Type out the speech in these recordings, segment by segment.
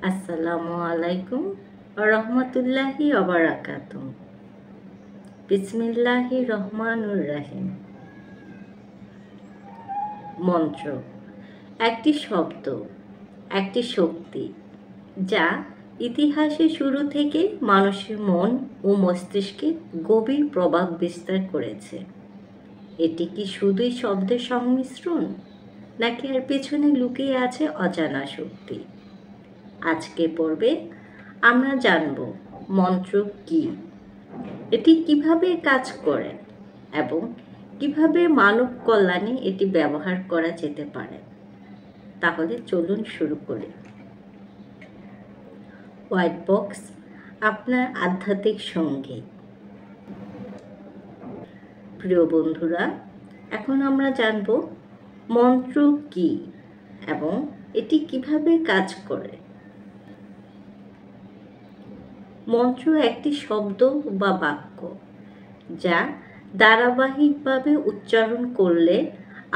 আসসালামু আলাইকুম রহমতুল্লাহি ওবারাকাতুহ। বিসমিল্লাহির রহমানুর রহিম। মন্ত্র একটি শব্দ, একটি শক্তি যা ইতিহাসের শুরু থেকে মানুষের মন ও মস্তিষ্কে গভীর প্রভাব বিস্তার করেছে। এটি কি শুধুই শব্দের সংমিশ্রণ, নাকি এর পেছনে লুকিয়ে আছে অজানা শক্তি? আজকে পর্বে আমরা জানব মন্ত্র কি, এটি কিভাবে কাজ করে এবং কিভাবে মানব কল্যাণে এটি ব্যবহার করা যেতে পারে। তাহলে চলুন শুরু করি। হোয়াইট বক্স আপনার আধ্যাত্মিক সঙ্গী। প্রিয় বন্ধুরা, এখন আমরা জানব মন্ত্র কি এবং এটি কিভাবে কাজ করে। মন্ত্র একটি শব্দ বা বাক্য যা ধারাবাহিকভাবে উচ্চারণ করলে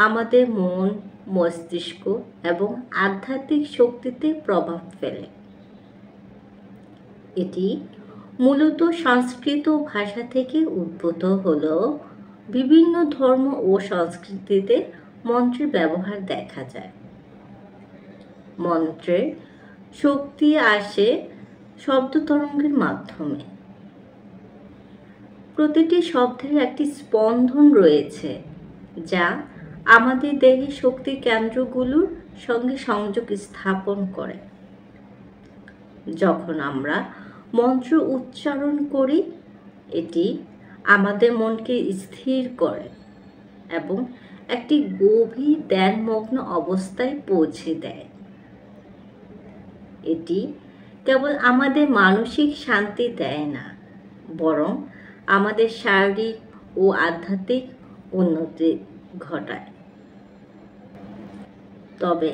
আমাদের মন, মস্তিষ্ক এবং আধ্যাত্মিক শক্তিতে প্রভাব ফেলে। এটি মূলত সংস্কৃত ভাষা থেকে উদ্ভূত হলেও বিভিন্ন ধর্ম ও সংস্কৃতিতে মন্ত্রের ব্যবহার দেখা যায়। মন্ত্রের শক্তি আসে শব্দ তরঙ্গের মাধ্যমে। প্রতিটি শব্দের একটি স্পন্দন রয়েছে যা আমাদের দেহের শক্তি কেন্দ্রগুলোর সঙ্গে সংযোগ স্থাপন করে। যখন আমরা মন্ত্র উচ্চারণ করি, এটি আমাদের মনকে স্থির করে এবং একটি গভীর ধ্যানমগ্ন অবস্থায় পৌঁছে দেয়। এটি কেবল আমাদের মানসিক শান্তি দেয় না, বরং আমাদের শারীরিক ও আধ্যাত্মিক উন্নতি ঘটায়। তবে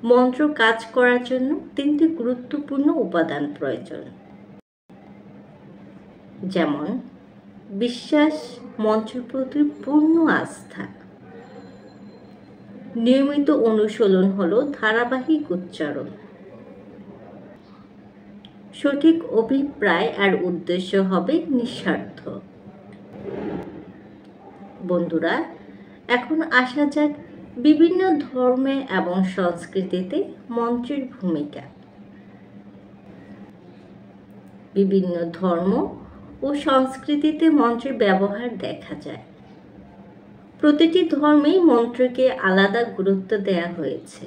মন্ত্র কাজ করার জন্য তিনটি গুরুত্বপূর্ণ উপাদান প্রয়োজন, যেমন বিশ্বাস, মন্ত্রের প্রতি পূর্ণ আস্থা। নিয়মিত অনুশীলন হলো ধারাবাহিক উচ্চারণ। সঠিক অভিপ্রায় আর উদ্দেশ্য হবে নিঃস্বার্থ। বন্ধুরা, এখন আসা যাক বিভিন্ন ধর্মে এবং সংস্কৃতিতে মন্ত্রের ভূমিকা। বিভিন্ন ধর্ম ও সংস্কৃতিতে মন্ত্রের ব্যবহার দেখা যায়। প্রতিটি ধর্মেই মন্ত্রকে আলাদা গুরুত্ব দেওয়া হয়েছে।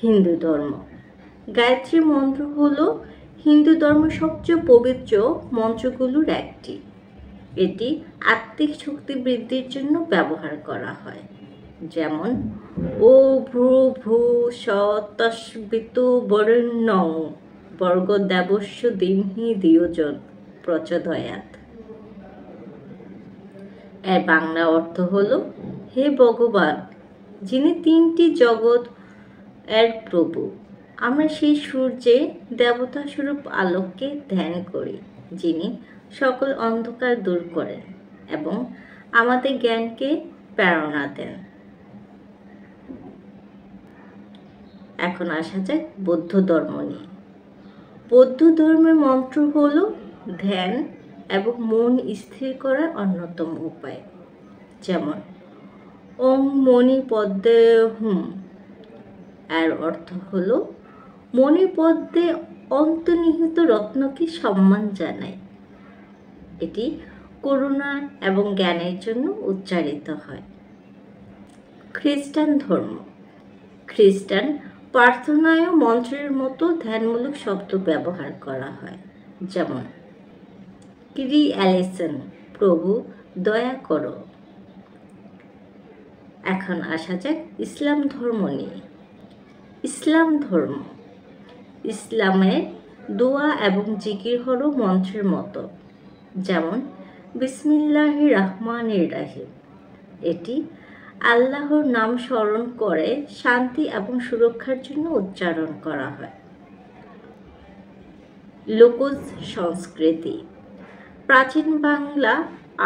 হিন্দু ধর্ম, গায়ত্রী মন্ত্র হলো হিন্দু ধর্মের সবচেয়ে পবিত্র মন্ত্রগুলোর একটি। এটি আত্মিক শক্তি বৃদ্ধির জন্য ব্যবহার করা হয়, যেমন ও ভ্রু ভূ স তস্বিতু বরেণ্যং ভর্গো দেবস্য ধীমহি ধিয়ো প্রচোদয়াৎ। এর বাংলা অর্থ হল, হে ভগবান, যিনি তিনটি জগৎ এর প্রভু, আমরা সেই সূর্যের দেবতা স্বরূপ আলোককে ধ্যান করি, যিনি সকল অন্ধকার দূর করেন এবং আমাদের জ্ঞানকে প্রেরণা দেন। এখন আসা যাক বৌদ্ধ ধর্ম নিয়ে। বৌদ্ধ ধর্মের মন্ত্র হল ধ্যান এবং মন স্থির করার অন্যতম উপায়, যেমন ওম মণিপদ্মে হুম। এর অর্থ হল মণিপদ্মে অন্তর্নিহিত রত্নকে সম্মান জানায়। এটি করুণা এবং জ্ঞানের জন্য উচ্চারিত হয়। খ্রিস্টান ধর্ম, খ্রিস্টান প্রার্থনায়ও মন্ত্রের মতো ধ্যানমূলক শব্দ ব্যবহার করা হয়, যেমন কিরি অ্যালেসন, প্রভু দয়া করো। এখন আসা যাক ইসলাম ধর্ম নিয়ে। ইসলাম ধর্ম, ইসলামের দোয়া এবং জিকির হলো মন্ত্রের মতো, যেমন বিসমিল্লাহির রহমানির রহিম। এটি আল্লাহর নাম স্মরণ করে শান্তি এবং সুরক্ষার জন্য উচ্চারণ করা হয়। লোকজ সংস্কৃতি, প্রাচীন বাংলা,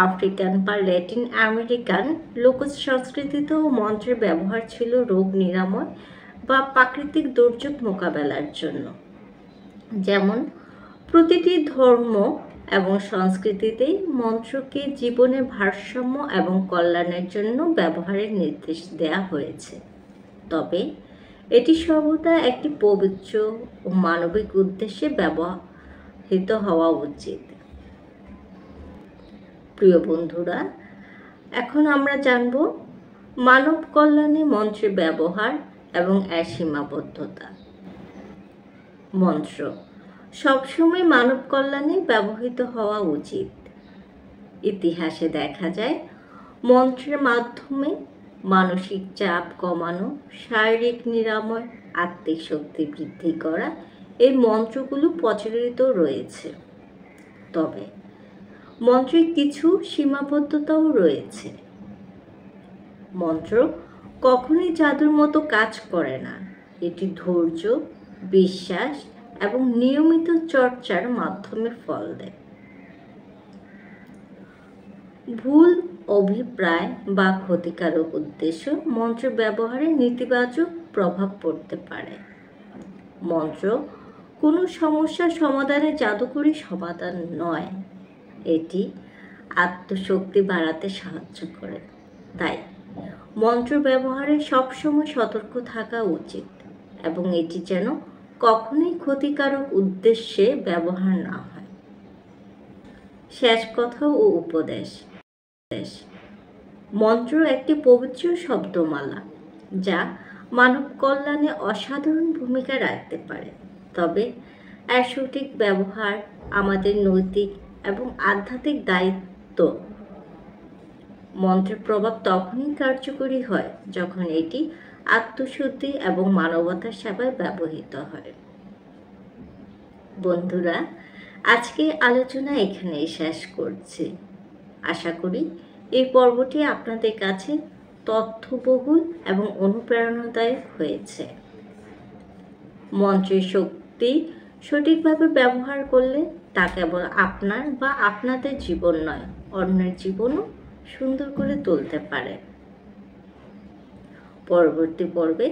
আফ্রিকান বা ল্যাটিন আমেরিকান লোকজ সংস্কৃতিতেও মন্ত্রের ব্যবহার ছিল রোগ নিরাময় বা প্রাকৃতিক দুর্যোগ মোকাবেলার জন্য। যেমন প্রতিটি ধর্ম এবং সংস্কৃতিতেই মন্ত্রকে জীবনের ভারসাম্য এবং কল্যাণের জন্য ব্যবহারের নির্দেশ দেওয়া হয়েছে। তবে এটি সর্বদা একটি পবিত্র ও মানবিক উদ্দেশ্যে ব্যবহৃত হওয়া উচিত। প্রিয় বন্ধুরা, এখন আমরা জানব মানব কল্যাণে মন্ত্রের ব্যবহার এবং এর সীমাবদ্ধতা। মন্ত্র সবসময় মানব কল্যাণে ব্যবহৃত হওয়া উচিত। ইতিহাসে দেখা যায় মন্ত্রের মাধ্যমে মানসিক চাপ কমানো, শারীরিক নিরাময়, আত্মিক শক্তি বৃদ্ধি করা এই মন্ত্রগুলো প্রচলিত রয়েছে। তবে মন্ত্রের কিছু সীমাবদ্ধতাও রয়েছে। মন্ত্র কখনোই জাদুর মতো কাজ করে না। এটি ধৈর্য, বিশ্বাস এবং নিয়মিত চর্চার মাধ্যমে ফল দেয়। ভুল অভিপ্রায় বা ক্ষতিকারক উদ্দেশ্য মন্ত্র ব্যবহারে নেতিবাচক প্রভাব পড়তে পারে। মন্ত্র কোনো সমস্যার সমাধানে জাদুকরী সমাধান নয়, এটি আত্মশক্তি বাড়াতে সাহায্য করে। তাই মন্ত্র ব্যবহারে সবসময় সতর্ক থাকা উচিত এবং এটি যেন কখনোই ক্ষতিকারক উদ্দেশ্যে ব্যবহার না হয়। শেষ কথা ও উপদেশ। মন্ত্র একটি পবিত্র শব্দমালা যা মানব কল্যাণে অসাধারণ ভূমিকা রাখতে পারে। তবে এর সঠিক ব্যবহার আমাদের নৈতিক এবং আধ্যাত্মিক দায়িত্ব। মন্ত্রের প্রভাব তখনই কার্যকরী হয় যখন এটি আত্মশুদ্ধি এবং মানবতার সেবায় ব্যবহৃত হয়। বন্ধুরা, আজকে আলোচনা এখানেই শেষ করছি। আশা করি এই পর্বটি আপনাদের কাছে তথ্যবহুল এবং অনুপ্রেরণাদায়ক হয়েছে। মন্ত্রের শক্তি সঠিকভাবে ব্যবহার করলে তা কেবল আপনার বা আপনাদের জীবন নয়, অন্যের জীবনও সুন্দর করে তুলতে পারে। পরবর্তী পর্বে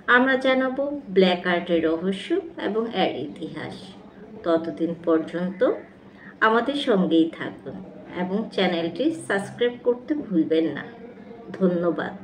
আমরা জানাবো ব্ল্যাক আর্টের রহস্য এবং এর ইতিহাস। ততদিন পর্যন্ত আমাদের সঙ্গেই থাকুন এবং চ্যানেলটি সাবস্ক্রাইব করতে ভুলবেন না। ধন্যবাদ।